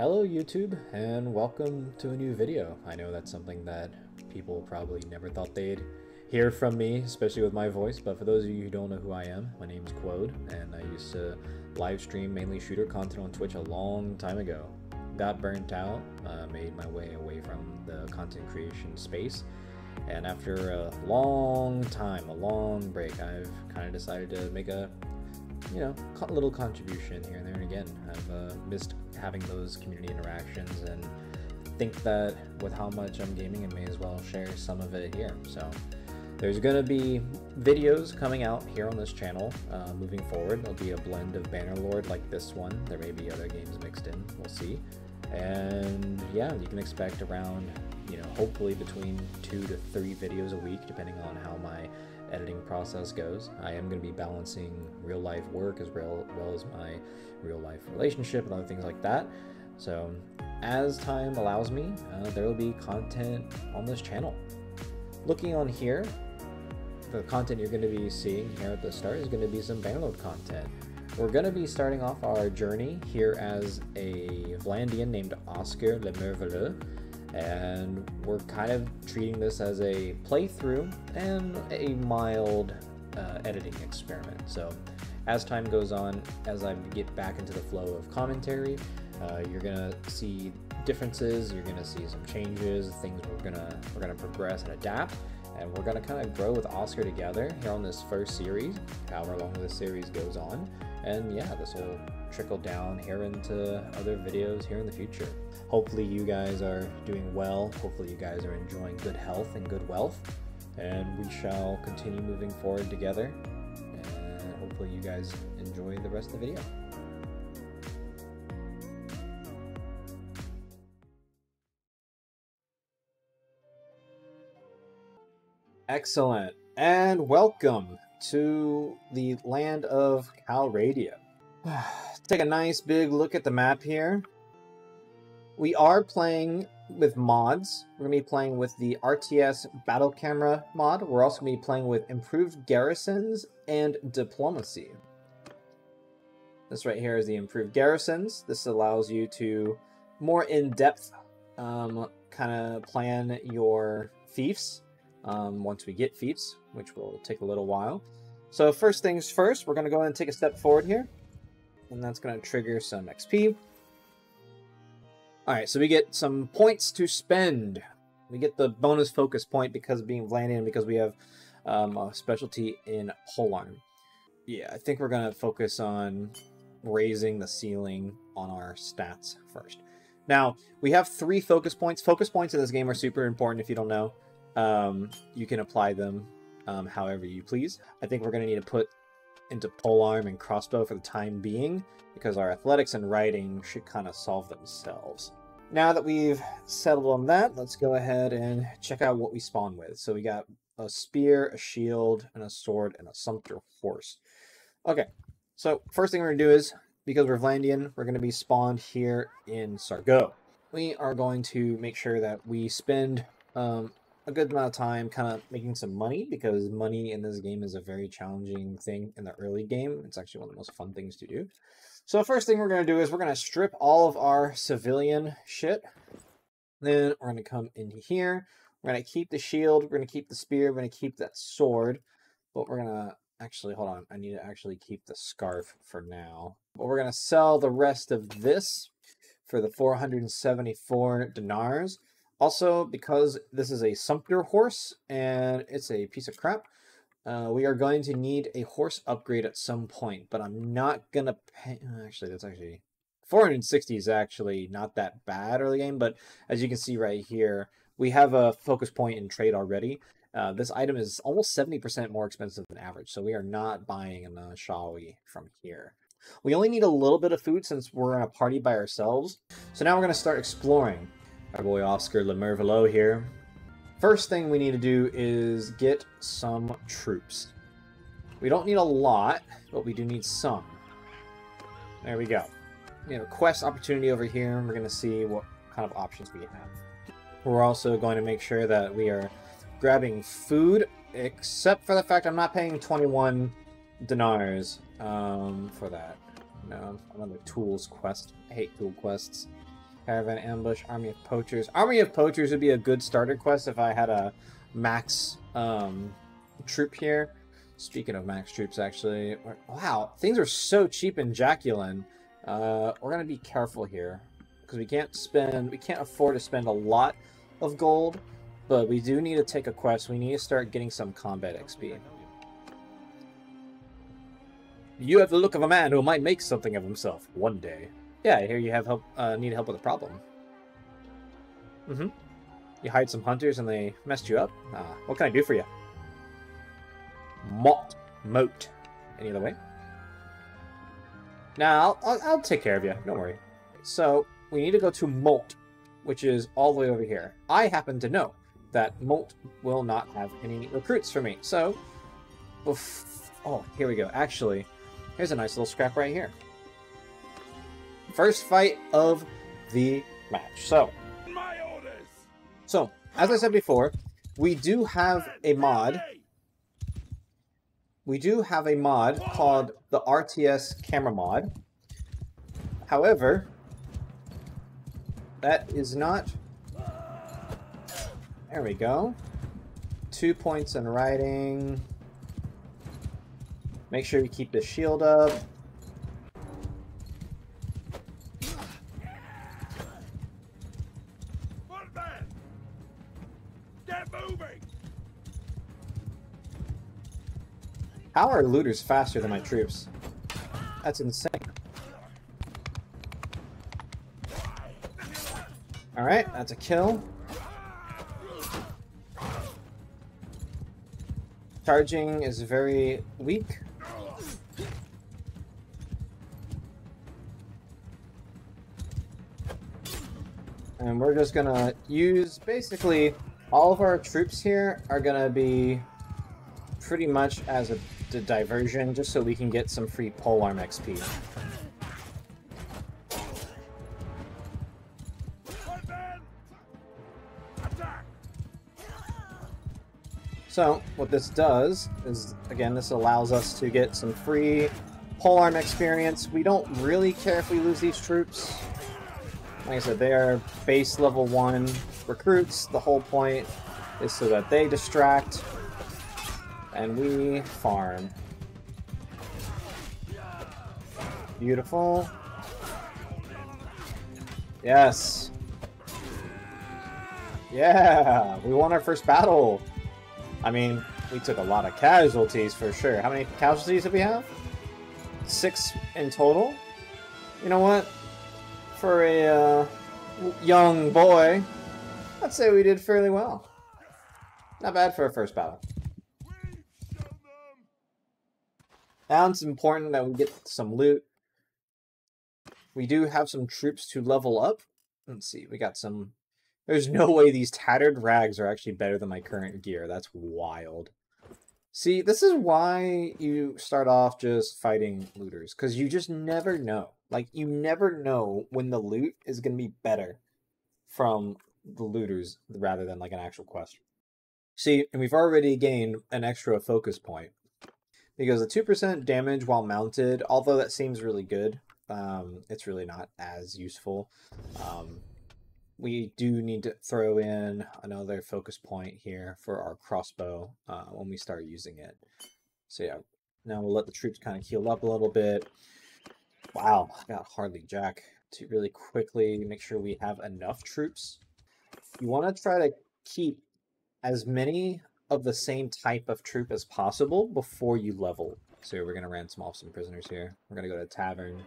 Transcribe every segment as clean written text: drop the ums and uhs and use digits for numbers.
Hello YouTube, and welcome to a new video. I know that's something that people probably never thought they'd hear from me, especially with my voice, but for those of you who don't know who I am, my name is Quode, and I used to live stream mainly shooter content on Twitch a long time ago. Got burnt out, made my way away from the content creation space, and after a long time, a long break, I've kind of decided to make a little contribution here and there. And again, I've missed having those community interactions, and think that with how much I'm gaming, I may as well share some of it here. So there's gonna be videos coming out here on this channel moving forward. There'll be a blend of Bannerlord like this one. There may be other games mixed in, we'll see. And yeah, you can expect around, hopefully between 2 to 3 videos a week, depending on how my editing process goes. I am going to be balancing real life work as well as my real life relationship and other things like that. So as time allows me, there will be content on this channel. Looking on here, the content you're going to be seeing here at the start is going to be some Bannerlord content. We're going to be starting off our journey here as a Vlandian named Oscar Le Merveilleux, and we're kind of treating this as a playthrough and a mild editing experiment. So as time goes on, as I get back into the flow of commentary, you're gonna see differences, you're gonna see some changes, things we're gonna progress and adapt, and we're gonna kind of grow with Oscar together here on this first series, however long this series goes on. And yeah, this will trickle down here into other videos here in the future. Hopefully you guys are doing well. Hopefully you guys are enjoying good health and good wealth. And we shall continue moving forward together. And hopefully you guys enjoy the rest of the video. Excellent. And welcome to the land of Calradia. Take a nice big look at the map here. We are playing with mods. We're going to be playing with the RTS Battle Camera mod. We're also going to be playing with Improved Garrisons and Diplomacy. This right here is the Improved Garrisons. This allows you to more in-depth kind of plan your fiefs once we get fiefs, which will take a little while. So first things first, we're going to go ahead and take a step forward here. And that's going to trigger some XP. Alright, so we get some points to spend. We get the bonus focus point because of being Vlandian, because we have a specialty in polearm. Yeah, I think we're going to focus on raising the ceiling on our stats first. Now, we have 3 focus points. Focus points in this game are super important if you don't know. You can apply them however you please. I think we're going to need to put into polearm and crossbow for the time being, because our athletics and riding should kind of solve themselves. Now that we've settled on that, let's go ahead and check out what we spawn with. So we got a spear, a shield, and a sword, and a sumpter horse. Okay, so first thing we're going to do is, because we're Vlandian, we're going to be spawned here in Sargot. We are going to make sure that we spend a good amount of time kind of making some money, because money in this game is a very challenging thing in the early game. It's actually one of the most fun things to do. So the first thing we're going to do is we're going to strip all of our civilian shit. Then we're going to come in here. We're going to keep the shield. We're going to keep the spear. We're going to keep that sword. But we're going to actually, hold on. I need to actually keep the scarf for now. But we're going to sell the rest of this for the 474 dinars. Also, because this is a sumpter horse and it's a piece of crap, we are going to need a horse upgrade at some point, but I'm not going to pay... Actually, that's actually... 460 is actually not that bad early game, but as you can see right here, we have a focus point in trade already. This item is almost 70% more expensive than average, so we are not buying an Shawi from here. We only need a little bit of food since we're in a party by ourselves. So now we're going to start exploring. Our boy Oscar Le Merveilleux here. First thing we need to do is get some troops. We don't need a lot, but we do need some. There we go. We have a quest opportunity over here, and we're going to see what kind of options we have. We're also going to make sure that we are grabbing food, except for the fact I'm not paying 21 dinars for that. No, another tools quest. I hate tool quests. Caravan ambush, army of poachers. Army of poachers would be a good starter quest if I had a max troop here. Speaking of max troops, actually, wow, things are so cheap in Jacqueline. We're gonna be careful here because we can't afford to spend a lot of gold, but we do need to take a quest. We need to start getting some combat XP. You have the look of a man who might make something of himself one day. Yeah, I hear you have help. Need help with a problem. Mm-hmm. You hired some hunters and they messed you up. What can I do for you? Moat. Any other way? Now, I'll take care of you. Don't worry. So we need to go to Molt, which is all the way over here. I happen to know that Molt will not have any recruits for me. So, oh, here we go. Actually, here's a nice little scrap right here. First fight of the match. So, as I said before, we do have a mod. We do have a mod called the RTS Camera Mod. However, that is not... There we go. 2 points in riding. Make sure you keep the shield up. How are looters faster than my troops? That's insane. Alright, that's a kill. Charging is very weak. And we're just gonna use, basically, all of our troops here are gonna be pretty much as a diversion, just so we can get some free polearm XP. So, what this does is, again, this allows us to get some free polearm experience. We don't really care if we lose these troops. Like I said, they are base level 1 recruits. The whole point is so that they distract and we farm. Beautiful. Yes. Yeah, we won our first battle. I mean, we took a lot of casualties for sure. How many casualties did we have? 6 in total. You know what? For a young boy, I'd say we did fairly well. Not bad for a first battle. Now it's important that we get some loot. We do have some troops to level up. Let's see, we got some... There's no way these tattered rags are actually better than my current gear. That's wild. See, this is why you start off just fighting looters, because you just never know. Like, you never know when the loot is going to be better from the looters rather than like an actual quest. See, and we've already gained an extra focus point. Because the 2% damage while mounted, although that seems really good, it's really not as useful. We do need to throw in another focus point here for our crossbow when we start using it. So yeah, now we'll let the troops kind of heal up a little bit. Wow, I got hardly jack. To really quickly make sure we have enough troops. You want to try to keep as many of the same type of troop as possible before you level. So we're going to ransom off some prisoners here. We're going to go to Tavern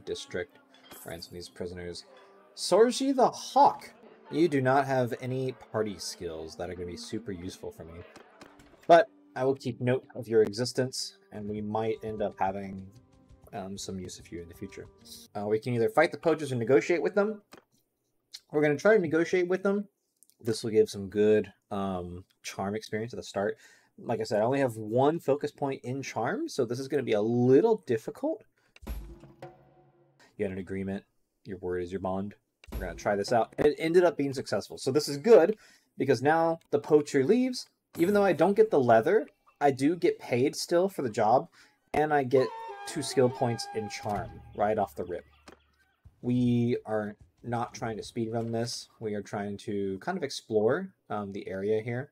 District, ransom these prisoners. Sorji the Hawk. You do not have any party skills that are going to be super useful for me. But I will keep note of your existence, and we might end up having some use of you in the future. We can either fight the poachers or negotiate with them. We're going to try to negotiate with them. This will give some good charm experience at the start. Like I said, I only have 1 focus point in charm, so this is going to be a little difficult. You had an agreement. Your word is your bond. We're going to try this out. And it ended up being successful. So this is good, because now the poacher leaves. Even though I don't get the leather, I do get paid still for the job, and I get 2 skill points in charm right off the rip. We are not trying to speedrun this. We are trying to kind of explore the area here.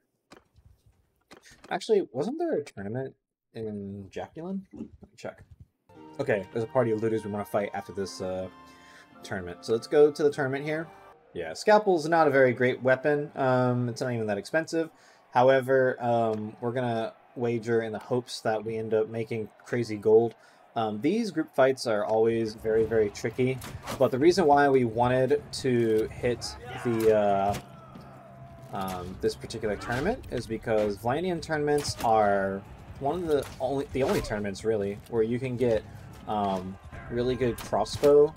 Actually, wasn't there a tournament in Jacqueline? Let me check. Okay, there's a party of looters we want to fight after this tournament. So let's go to the tournament here. Yeah, Scalpel's not a very great weapon. It's not even that expensive. However, we're going to wager in the hopes that we end up making crazy gold. These group fights are always very, very tricky. But the reason why we wanted to hit the this particular tournament is because Vlandian tournaments are one of the only tournaments really where you can get really good crossbow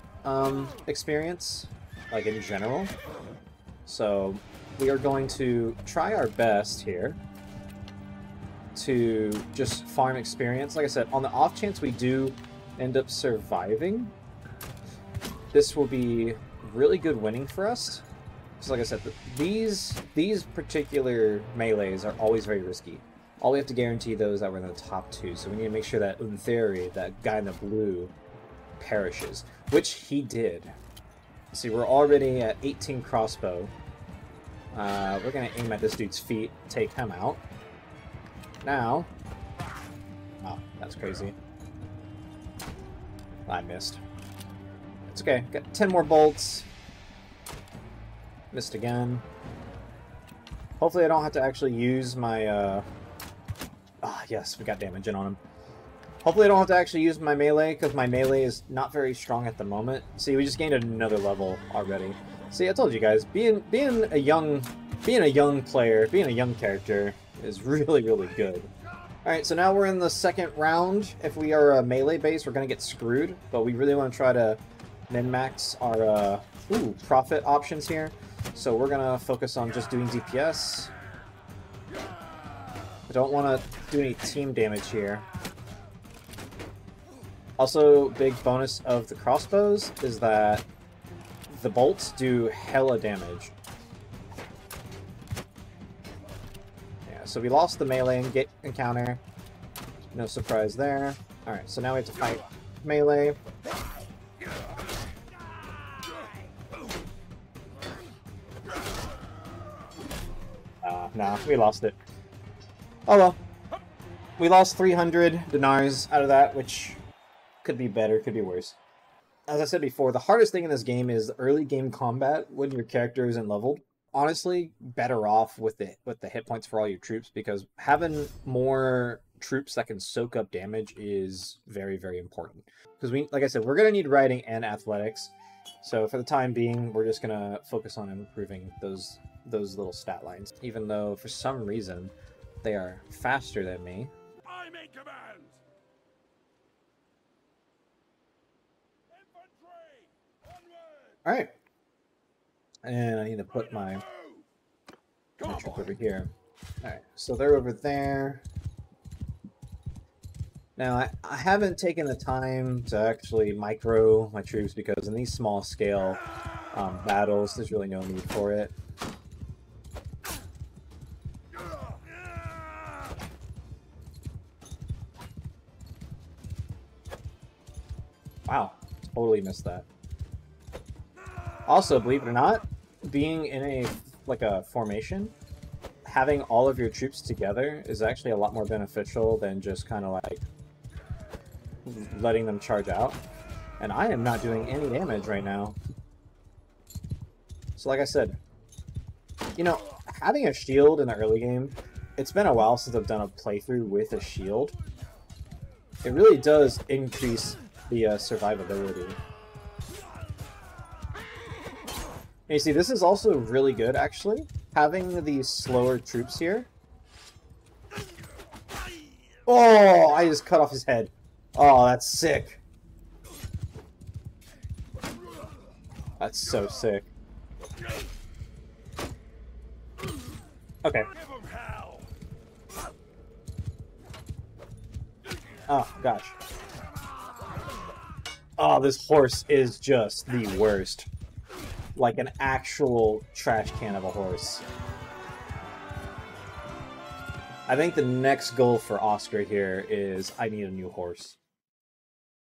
experience, like in general. So we are going to try our best here to just farm experience. Like I said, on the off chance we do end up surviving, this will be really good winning for us. So like I said, these particular melees are always very risky. All we have to guarantee those that we're in the top 2. So we need to make sure that Untheri, that guy in the blue, perishes, which he did. See, we're already at 18 crossbow. We're going to aim at this dude's feet, take him out. Now... Oh, that's crazy. I missed. It's okay. Got 10 more bolts. Missed again. Hopefully I don't have to actually use my... yes, we got damage in on him. Hopefully I don't have to actually use my melee, because my melee is not very strong at the moment. See, we just gained another level already. See, I told you guys, being a young player, being a young character is really, really good. Alright, so now we're in the second round. If we are melee based, we're going to get screwed, but we really want to try to min-max our profit options here. So we're going to focus on just doing DPS. I don't want to do any team damage here. Also, big bonus of the crossbows is that the bolts do hella damage. Yeah, so we lost the melee encounter. No surprise there. Alright, so now we have to fight melee. Nah, we lost it. Oh well. We lost 300 dinars out of that, which could be better, could be worse. As I said before, the hardest thing in this game is early game combat when your character isn't leveled. Honestly, better off with the hit points for all your troops, because having more troops that can soak up damage is very, very important. Because like I said, we're going to need riding and athletics. So for the time being, we're just going to focus on improving those little stat lines. Even though for some reason they are faster than me. I make command. All right, and I need to put my troop over here. All right, so they're over there. Now, I haven't taken the time to actually micro my troops because in these small scale battles, there's really no need for it. Wow, totally missed that. Also, believe it or not, being in a formation, having all of your troops together is actually a lot more beneficial than just kind of like letting them charge out. And I am not doing any damage right now. So like I said, you know, having a shield in the early game, it's been a while since I've done a playthrough with a shield. It really does increase the survivability. And you see, this is also really good, actually. Having these slower troops here. Oh, I just cut off his head. Oh, that's sick. That's so sick. Okay. Oh, gosh. Oh, this horse is just the worst. Like an actual trash can of a horse. I think the next goal for Oscar here is I need a new horse.